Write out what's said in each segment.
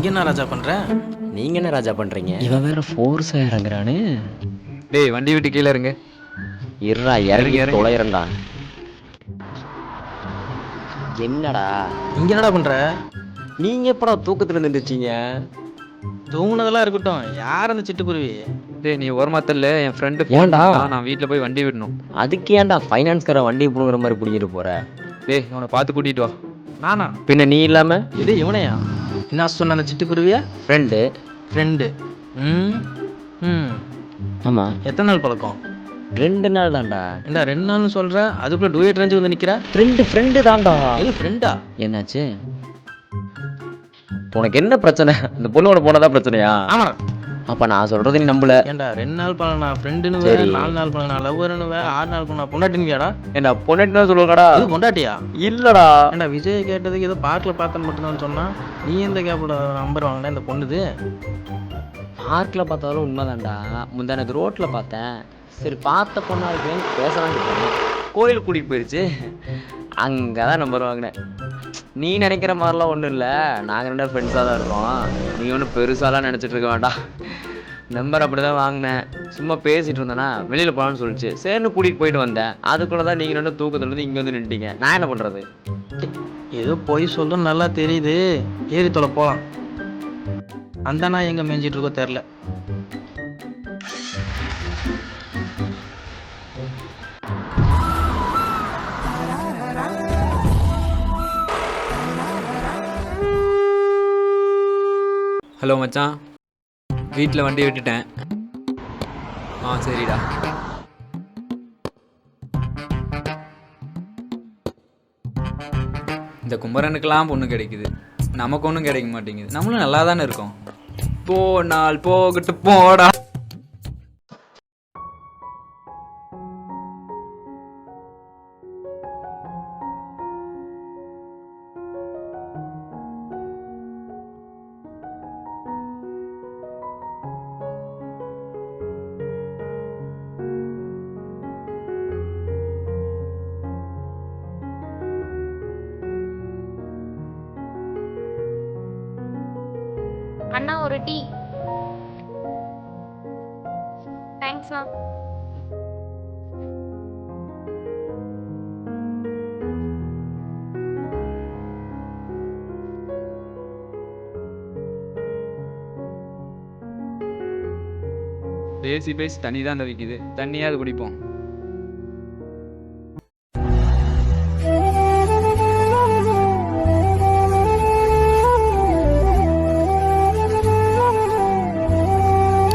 இங்கே என்ன ராஜா பண்ணுற? நீங்கள் என்ன ராஜா பண்ணுறீங்க? இவன் வேற ஃபோர்ஸாக இறங்குறானு. டேய் வண்டி விட்டு கீழே இருங்க. இருடா இறங்கி தொலைறா. என்னடா இங்கே என்னடா பண்ணுற? நீங்கள் எப்படா தூக்கத்தில் நின்றுச்சிங்க? தூங்குனதெல்லாம் இருக்கட்டும், யார் அந்த சிட்டுக்குருவி? டேய் நீ ஓரமா தள்ளு, என் ஃப்ரெண்டு ஏன்டா? நான் வீட்டில் போய் வண்டி விடணும். அதுக்கு ஏன்டா ஃபைனான்ஸ்கார வண்டி பிடுங்குற மாதிரி பிடிங்கிட்டு போற? டேய் இவனை பார்த்து கூட்டிகிட்டு வா. நானா? பின்ன நீ இல்லாமல் இது இவனையா? என்ன சொன்ன அந்த சிட்டுக்குருவியா? ஃப்ரெண்டு. ஃப்ரெண்டு. ம் ம் ஆமாம். எத்தனை நாள் பழக்கம்? 2 நாள் தான்டா. ஏண்டா 2 நாள்னு சொல்கிற, அதுக்குள்ளே டூயட் ரேஞ்சு வந்து நிற்கிற? ஃப்ரெண்டு தான்டா. இது ஃப்ரெண்டா? என்னாச்சு? உனக்கு என்ன பிரச்சனை? அந்த பொண்ணோட போனதான் பிரச்சனையா? ஆமாடா. அப்ப நான் சொல்றது நீ நம்பல. ஏண்டா 2 நாள் பழனா ஃப்ரெண்டுன்னு, 4 நாள் பழனா லவ்வர்னு, 6 நாள் பழனா பொண்டாட்டினுவியாடா? ஏண்டா பொண்டாட்டினா சொல்லுவாங்கடா. இது பொண்டாட்டியா? இல்லடா. ஏண்டா விஜய் கேட்டதுக்கு ஏதோ பார்க்கில் பார்த்தேன்னு மட்டும்தான் சொன்னா, நீ எந்த கேப்போட நம்பர் வாங்கினா இந்த பொண்ணுது? பார்க்கில் பார்த்தாலும் உண்மைதான்டா. முந்தானது ரோட்டில் பார்த்தேன். சரி பார்த்த பொண்ணா இருக்கேன்னு பேசலாம் கேட்டேன். கோயிலுக்கு கூட்டிகிட்டு போயிடுச்சு. அங்கே தான் நம்பர் வாங்கினேன். நீ நினைக்கிற மாதிரிலாம் ஒன்றும் இல்லை. நாங்கள் 2 ஃப்ரெண்ட்ஸாக தான் இருக்கோம். நீ ஒன்றும் பெருசாலாம் நினச்சிட்டு இருக்க வேண்டாம். நம்பர் அப்படி தான் வாங்கினேன். சும்மா பேசிகிட்டு இருந்தேன்னா வெளியில் போகலான்னு சொல்லிச்சு. சரின்னு கூட்டிகிட்டு போயிட்டு வந்தேன். அதுக்குள்ளே தான் நீங்கள் 2 தூக்கத்துலேருந்து இங்கே வந்து நின்றுட்டீங்க. நான் என்ன பண்ணுறது? ஏதோ பொய் சொல்லும் நல்லா தெரியுது. ஏறி தொலை போகலாம். அந்த நாய் எங்கே மேய்ஞ்சிட்டு இருக்கோ தெரில. ஹலோ மச்சான், வீட்டில் வண்டி விட்டுட்டேன். சரிடா. இந்த குமரனுக்கெல்லாம் பொண்ணு கிடைக்குது, நமக்கு ஒன்றும் கிடைக்க மாட்டேங்குது. நம்மளும் நல்லா தானே இருக்கோம். போனால் போகட்டு போடா. அண்ணா ஒரு டீ. தேங்க்ஸ்ண்ணா. பேசி பேசி தண்ணி தான் விற்கிது. தண்ணியாவது குடிப்போம்.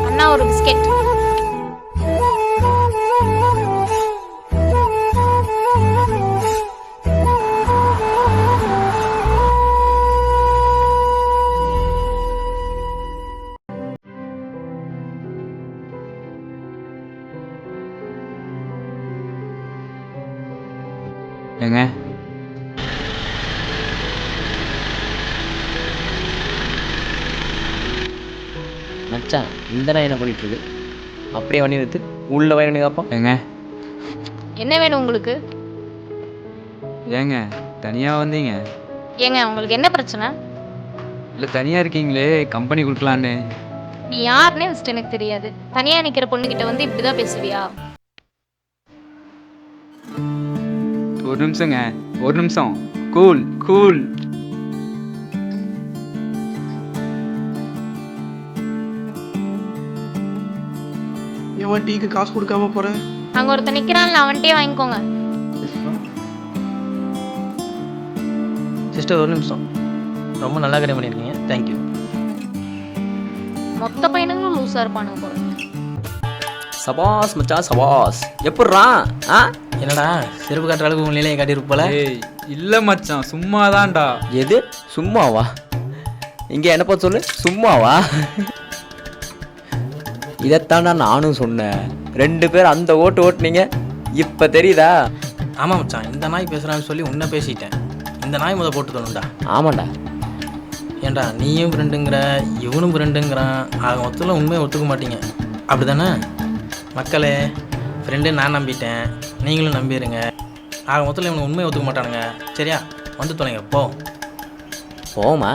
அண்ணா ஒரு பிஸ்கெட். ஏங்க மச்சான் இந்த நாய் என்ன பண்ணிட்டு இருக்கு? அப்படியே வண்டி நிறுத்து. உள்ள வயனு காப்போம். ஏங்க என்ன வேணும் உங்களுக்கு? ஏங்க தனியாக வந்தீங்க? ஏங்க உங்களுக்கு என்ன பிரச்சனை? இல்லை தனியாக இருக்கீங்களே, கம்பெனி கொடுக்கலான்னு. நீ யாருன்னே ஃபஸ்ட் எனக்கு தெரியாது. தனியா நிக்கிற பொண்ணுகிட்ட வந்து இப்படிதான் பேசுவியா? ஒரு நிமிஷங்க, ஒரு நிமிஷம். Cool cool. ஏன் டீக்கு காசு கொடுக்காம போற? அங்க ஒருத்தன் நிக்கிறான்ல, அவன்கிட்டயே வாங்கிக்கோங்க. சிஸ்டர் ஒரு நிமிஷம். ரொம்ப நல்லா கரை பண்ணியிருக்கீங்க, தேங்க்யூ. மொத்த பையனுங்களும் லூஸா இருப்பானுங்க போல. சபாஸ் மச்சான் சபாஸ். எப்பட்றா? என்னடா செருப்பு காட்டுற அளவுக்கு உங்க நிலையை காட்டியிருப்பல? ஏய் இல்லை மச்சான், சும்மாதான்டா. எது சும்மாவா? இங்கே என்ன பார்த்து சொல்லு. சும்மாவா? இதைத்தாண்டா நானும் சொன்னேன். 2 பேர் அந்த ஓட்டுனீங்க. இப்போ தெரியுதா? ஆமாம் மச்சான், இந்த நாய் பேசுகிறான்னு சொல்லி உன்னை பேசிட்டேன். இந்த நாய் முத போட்டு தோணுண்டா. ஆமாண்டா. ஏன்டா நீயும் ஃப்ரெண்டுங்கிற, இவனும் ஃப்ரெண்டுங்கிறான். ஆக மொத்தத்தில் உண்மையை ஒத்துக்க மாட்டீங்க, அப்படி தானே? மக்களே, ஃப்ரெண்டு நான் நம்பிட்டேன், நீங்களும் நம்பிடுங்க. ஆக மொத்தத்தில் இவனுக்கு உண்மையை ஒத்துக்க மாட்டானுங்க. சரியா? வந்து தொலைங்க போ. போமா.